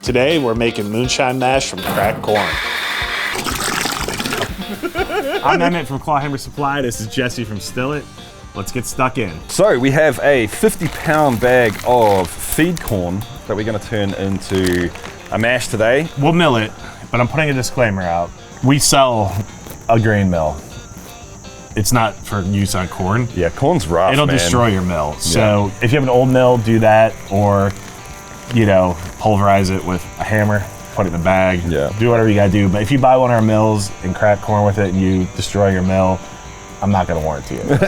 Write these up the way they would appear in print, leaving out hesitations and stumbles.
Today we're making moonshine mash from cracked corn. I'm Emmett from Clawhammer Supply. This is Jesse from Still It. Let's get stuck in. So we have a 50-pound bag of feed corn that we're going to turn into a mash today. We'll mill it, but I'm putting a disclaimer out. We sell a grain mill. It's not for use on corn. Yeah, corn's rough, It'll man. destroy your mill. So if you have an old mill, do that, or pulverize it with a hammer, put it in the bag, do whatever you gotta do. But if you buy one of our mills and crack corn with it and you destroy your mill, I'm not gonna warranty it.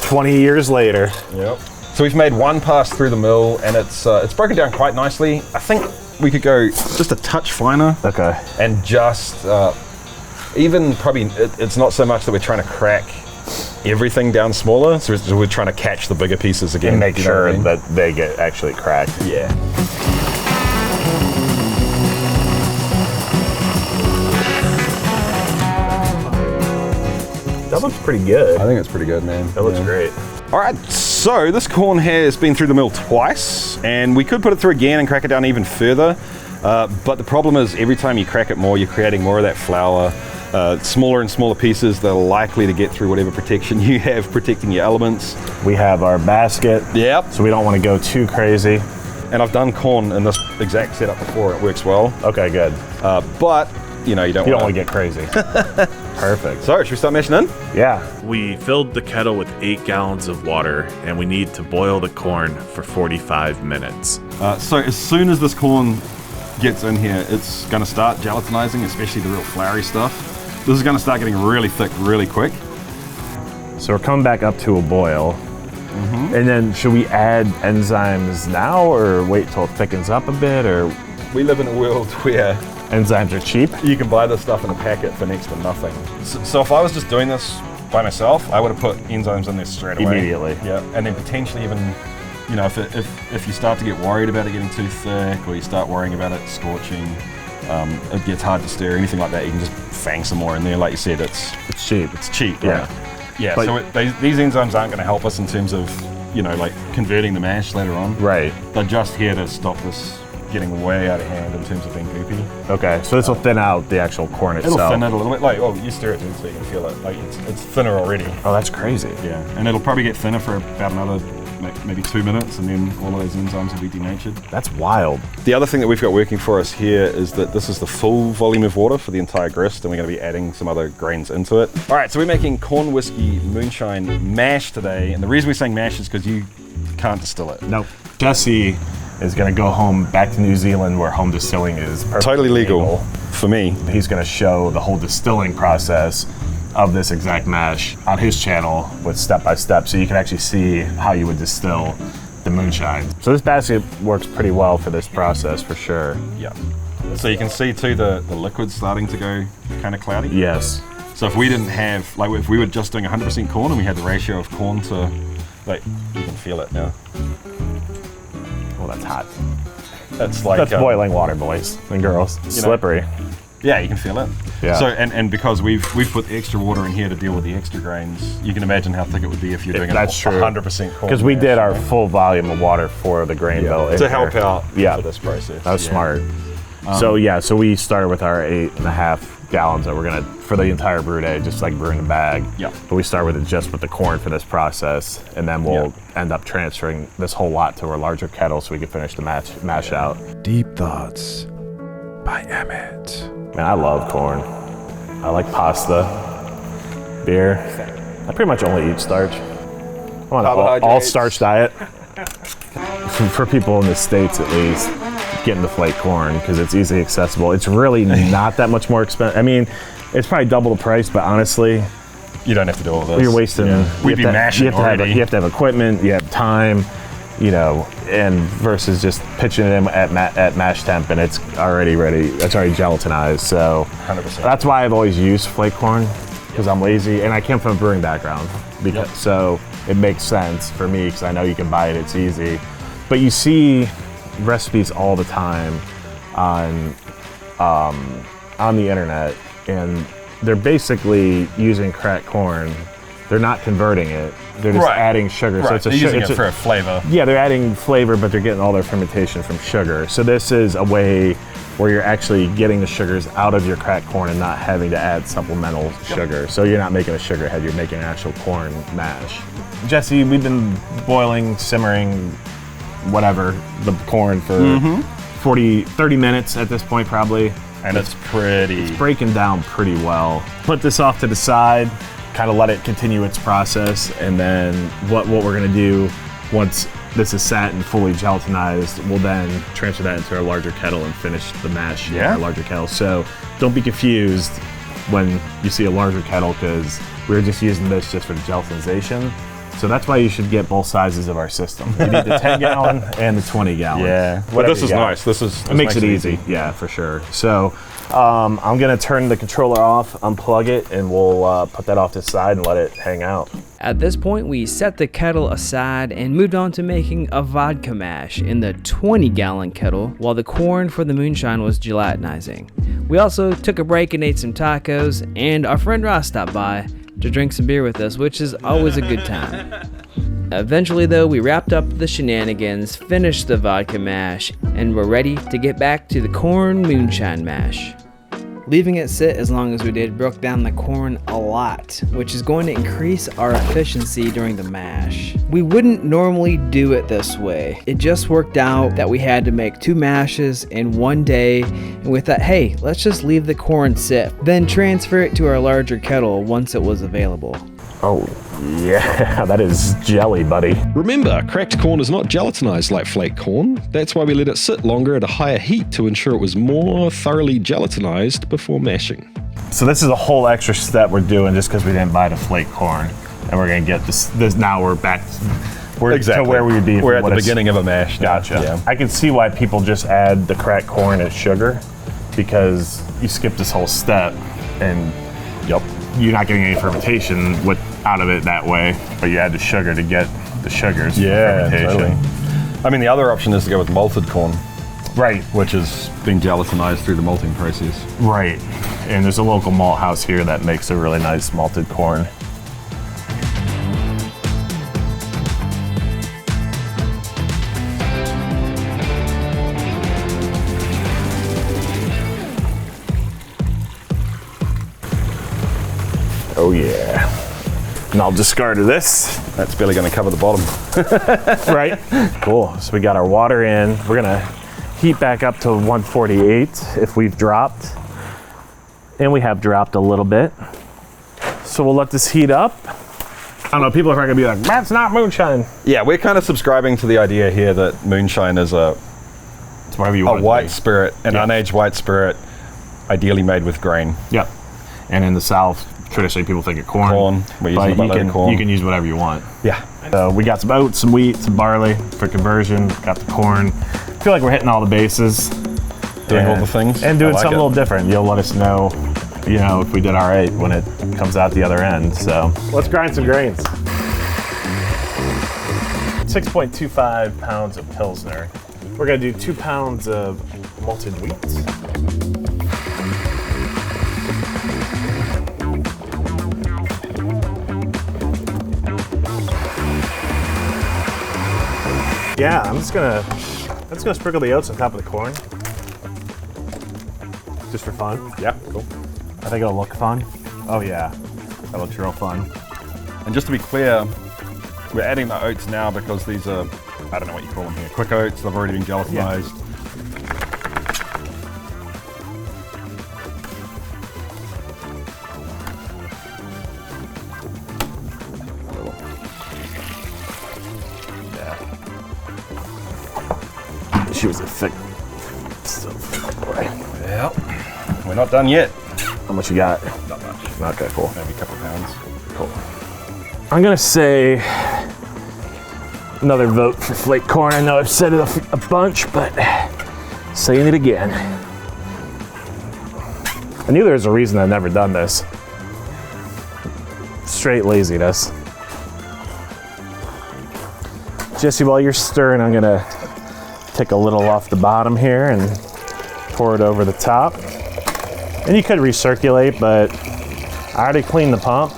20 years later. Yep. So we've made one pass through the mill, and it's broken down quite nicely. I think we could go just a touch finer. Okay. And just even probably it's not so much that we're trying to crack everything down smaller, so we're trying to catch the bigger pieces again. And make sure that they get actually cracked. Yeah. That looks pretty good. I think it's pretty good, man. That looks great. All right, so this corn has been through the mill twice, and we could put it through again and crack it down even further. But the problem is every time you crack it more, you're creating more of that flour. Smaller and smaller pieces that are likely to get through whatever protection you have protecting your elements. We have our basket. Yep. So we don't want to go too crazy. And I've done corn in this exact setup before. It works well. Okay, good. But you don't want to get crazy. Perfect. So should we start mashing in? Yeah. We filled the kettle with 8 gallons of water, and we need to boil the corn for 45 minutes. So as soon as this corn gets in here, it's going to start gelatinizing, especially the real floury stuff. This is going to start getting really thick really quick. So we're coming back up to a boil. And then should we add enzymes now or wait till it thickens up a bit? Or we live in a world where enzymes are cheap. You can buy this stuff in a packet for next to nothing. So if I was just doing this by myself, I would have put enzymes in there straight away. Immediately. Yeah, and then potentially even, if you start to get worried about it getting too thick, or you start worrying about it scorching, it gets hard to stir, anything like that, you can just fang some more in there. Like you said, it's cheap. It's cheap, right? Yeah. So these enzymes aren't going to help us in terms of, like converting the mash later on. Right. They're just here to stop this getting way out of hand in terms of being goopy. Okay, so this will thin out the actual corn itself. It'll thin it a little bit. You stir it in so you can feel it. Like it's thinner already. Oh, that's crazy. Yeah, and it'll probably get thinner for about another maybe 2 minutes, and then all of those enzymes will be denatured. That's wild. The other thing that we've got working for us here is that this is the full volume of water for the entire grist, and we're going to be adding some other grains into it. All right, so we're making corn whiskey moonshine mash today, and the reason we're saying mash is because you can't distill it. Nope. Jesse is going to go home back to New Zealand where home distilling is totally legal for me. He's going to show the whole distilling process of this exact mash on his channel with step by step, so you can actually see how you would distill the moonshine. So this basket works pretty well for this process for sure. Yeah. So you can see too the liquid's starting to go kind of cloudy. Yes. So if we didn't have, if we were just doing 100% corn and we had the ratio of corn to, you can feel it now. Oh, that's hot. That's boiling water, boys and girls. Slippery. Yeah, you can feel it. Yeah. So and because we've put extra water in here to deal with the extra grains, you can imagine how thick it would be if you're doing 100% corn. Because we did our full volume of water for the grain mill to help out for this process. That was smart. So we started with our 8.5 gallons that we're gonna for the entire brew day, just like brewing a bag. Yeah. But we start with it just with the corn for this process, and then we'll end up transferring this whole lot to a larger kettle so we can finish the mash out. Deep Thoughts by Emmett. Man, I love corn. I like pasta, beer. I pretty much only eat starch. I'm on an all starch diet. For people in the States at least, getting the flake corn because it's easily accessible. It's really not that much more expensive. I mean, it's probably double the price, but honestly, you don't have to do all this. You're wasting. We'd be mashing already. You have to have equipment. You have time. And versus just pitching it in at mash temp and it's already ready. It's already gelatinized. So 100%. That's why I've always used flake corn because I'm lazy and I came from a brewing background. So it makes sense for me because I know you can buy it. It's easy. But you see recipes all the time on the internet, and they're basically using cracked corn. They're not converting it. They're just adding sugar. Right. So it's they're using it for a flavor. Yeah, they're adding flavor, but they're getting all their fermentation from sugar. So this is a way where you're actually getting the sugars out of your cracked corn and not having to add supplemental sugar. So you're not making a sugar head, you're making an actual corn mash. Jesse, we've been boiling, simmering, whatever, the corn for 30 minutes at this point probably. And it's breaking down pretty well. Put this off to the side, kind of let it continue its process, and then what we're gonna do once this is sat and fully gelatinized, we'll then transfer that into our larger kettle and finish the mash in our larger kettle. So don't be confused when you see a larger kettle, because we're just using this just for the gelatinization. So that's why you should get both sizes of our system. You need the 10 gallon and the 20 gallon. Yeah, but this is nice. This makes it easy. Yeah, for sure. So I'm gonna turn the controller off, unplug it, and we'll put that off to the side and let it hang out. At this point, we set the kettle aside and moved on to making a vodka mash in the 20-gallon kettle while the corn for the moonshine was gelatinizing. We also took a break and ate some tacos, and our friend Ross stopped by to drink some beer with us, which is always a good time. Eventually though, we wrapped up the shenanigans, finished the vodka mash, and we're ready to get back to the corn moonshine mash. Leaving it sit as long as we did broke down the corn a lot, which is going to increase our efficiency during the mash. We wouldn't normally do it this way. It just worked out that we had to make 2 mashes in one day, and we thought, hey, let's just leave the corn sit, then transfer it to our larger kettle once it was available. Oh, yeah, that is jelly, buddy. Remember, cracked corn is not gelatinized like flake corn. That's why we let it sit longer at a higher heat to ensure it was more thoroughly gelatinized before mashing. So this is a whole extra step we're doing just because we didn't buy the flake corn. And we're gonna get this now we're back to where we would be. We're at the beginning of a mash now. Gotcha. Yeah. I can see why people just add the cracked corn as sugar, because you skip this whole step and you're not getting any fermentation out of it that way, but you add the sugar to get the sugars for fermentation. Totally. I mean, the other option is to go with malted corn. Right. Which has been gelatinized through the malting process. Right. And there's a local malt house here that makes a really nice malted corn. Oh yeah. And I'll discard of this. That's barely gonna cover the bottom. Right. Cool. So we got our water in. We're gonna heat back up to 148 if we've dropped. And we have dropped a little bit. So we'll let this heat up. I don't know, people are gonna be like, that's not moonshine. Yeah, we're kind of subscribing to the idea here that moonshine is a white spirit, an unaged white spirit, ideally made with grain. Yep. And in the South, traditionally people think of corn. We're using corn. You can use whatever you want. Yeah. We got some oats, some wheat, some barley for conversion. Got the corn. I feel like we're hitting all the bases. Doing all the things. And doing something a little different. You'll let us know, if we did all right when it comes out the other end. So let's grind some grains. 6.25 pounds of Pilsner. We're gonna do 2 pounds of malted wheat. Yeah, I'm just gonna sprinkle the oats on top of the corn. Just for fun. Yeah, cool. I think it'll look fun. Oh yeah, that looks real fun. And just to be clear, we're adding the oats now because these are, I don't know what you call them here, quick oats. They've already been gelatinized. She was a thick boy. Well, we're not done yet. How much you got? Not much. Okay, cool. Maybe a couple pounds. Cool. I'm gonna say another vote for flake corn. I know I've said it a bunch, but saying it again. I knew there was a reason I'd never done this. Straight laziness. Jesse, while you're stirring, I'm gonna take a little off the bottom here and pour it over the top. And you could recirculate, but I already cleaned the pump.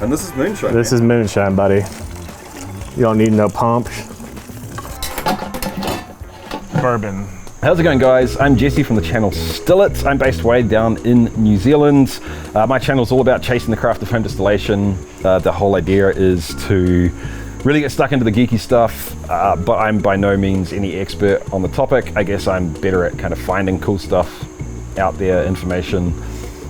And this is Moonshine. This is Moonshine, buddy. You don't need no pump. Bourbon. How's it going, guys? I'm Jesse from the channel Still It. I'm based way down in New Zealand. My channel is all about chasing the craft of home distillation. The whole idea is to really get stuck into the geeky stuff, but I'm by no means any expert on the topic. I guess I'm better at kind of finding cool stuff out there, information,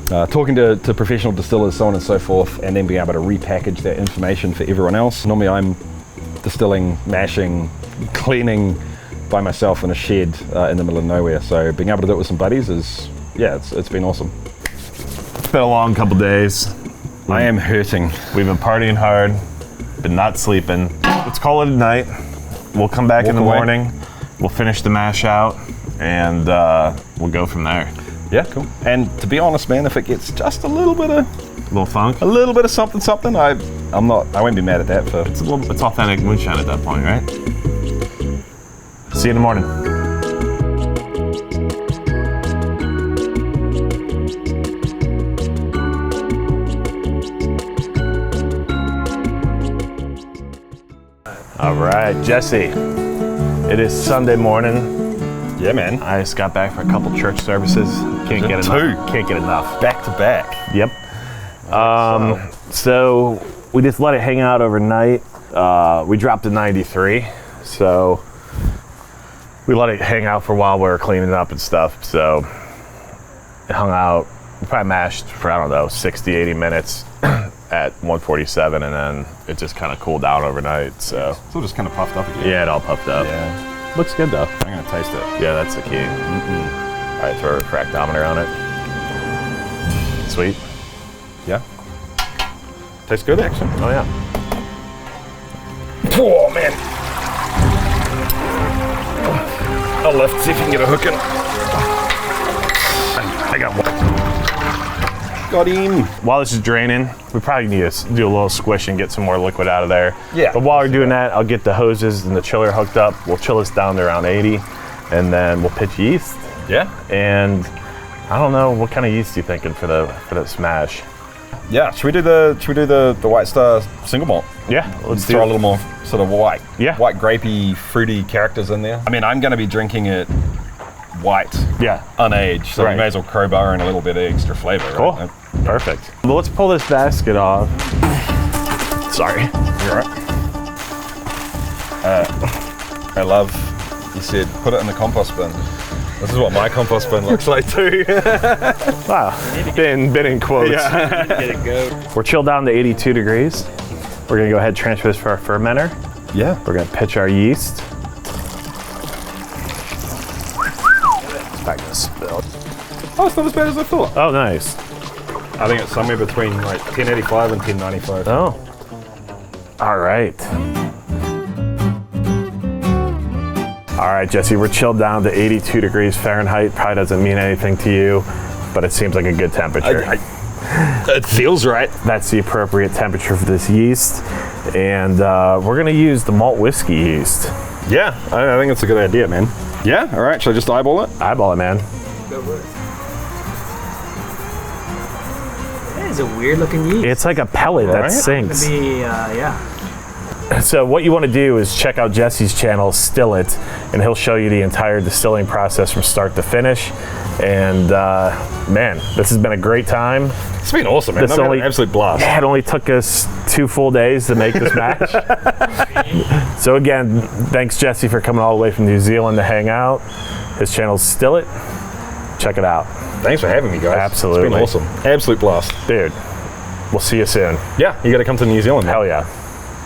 talking to professional distillers, so on and so forth, and then being able to repackage that information for everyone else. Normally I'm distilling, mashing, cleaning by myself in a shed in the middle of nowhere. So being able to do it with some buddies is, yeah, it's been awesome. It's been a long couple days. I am hurting. We've been partying hard, been not sleeping. Let's call it a night. We'll come back in the morning. We'll finish the mash out, and we'll go from there. Yeah, cool. And to be honest, man, if it gets just a little bit of funk, a little bit of something, I won't be mad at that. It's authentic moonshine at that point, right? See you in the morning. All right, Jesse. It is Sunday morning. Yeah, man. I just got back for a couple church services. Can't get enough. Back to back. Yep. So we just let it hang out overnight. We dropped to 93, so we let it hang out for a while. We were cleaning up and stuff. So it hung out. We probably mashed for, I don't know, 60, 80 minutes at 147, and then it just kind of cooled down overnight. So It's all just kind of puffed up again. yeah, it all puffed up. Yeah. Looks good though. I'm gonna taste it. Yeah, that's the key. All right, throw a refractometer on it. Sweet. Yeah. Tastes good, actually. Oh yeah. Oh man. I'll lift, see if you can get a hook in. I got one. Got him. While this is draining, we probably need to do a little squish and get some more liquid out of there. Yeah. But while we're doing that, I'll get the hoses and the chiller hooked up. We'll chill this down to around 80, and then we'll pitch yeast. Yeah. And I don't know, what kind of yeast are you thinking for the smash? Yeah. Should we do the White Star single malt? Yeah, let's do throw a it. little more sort of white grapey, fruity characters in there. I mean, I'm going to be drinking it white, Yeah. unaged, so Right. we may as well crowbar in a little bit of extra flavor. Cool. Right? Perfect. Well, let's pull this basket off. Sorry. You're right. I love, you said, put it in the compost bin. This is what my compost bin looks like too. Wow. Been in quotes. We're chilled down to 82 degrees. We're gonna go ahead and transfer this for our fermenter. Yeah. We're gonna pitch our yeast. It's not gonna spill. Oh, it's not as bad as I thought. Oh, nice. I think it's somewhere between like 1085 and 1095. Oh. All right. All right, Jesse, we're chilled down to 82 degrees Fahrenheit. Probably doesn't mean anything to you, but it seems like a good temperature. It feels right. That's the appropriate temperature for this yeast. And we're gonna use the malt whiskey yeast. Yeah, I think it's a good idea, man. Yeah, all right, should I just eyeball it? Eyeball it, man. That is a weird looking yeast. It's like a pellet that Right? sinks. Yeah. So what you want to do is check out Jesse's channel, Still It, and he'll show you the entire distilling process from start to finish. And man, this has been a great time. It's been awesome, man. This I've had only- an absolute blast. It only took us 2 full days to make this match. So again, thanks Jesse for coming all the way from New Zealand to hang out. His channel's Still It. Check it out. Thanks for having me, guys. Absolutely. It's been awesome. Absolute blast. Dude, we'll see you soon. Yeah, you got to come to New Zealand, man. Hell yeah.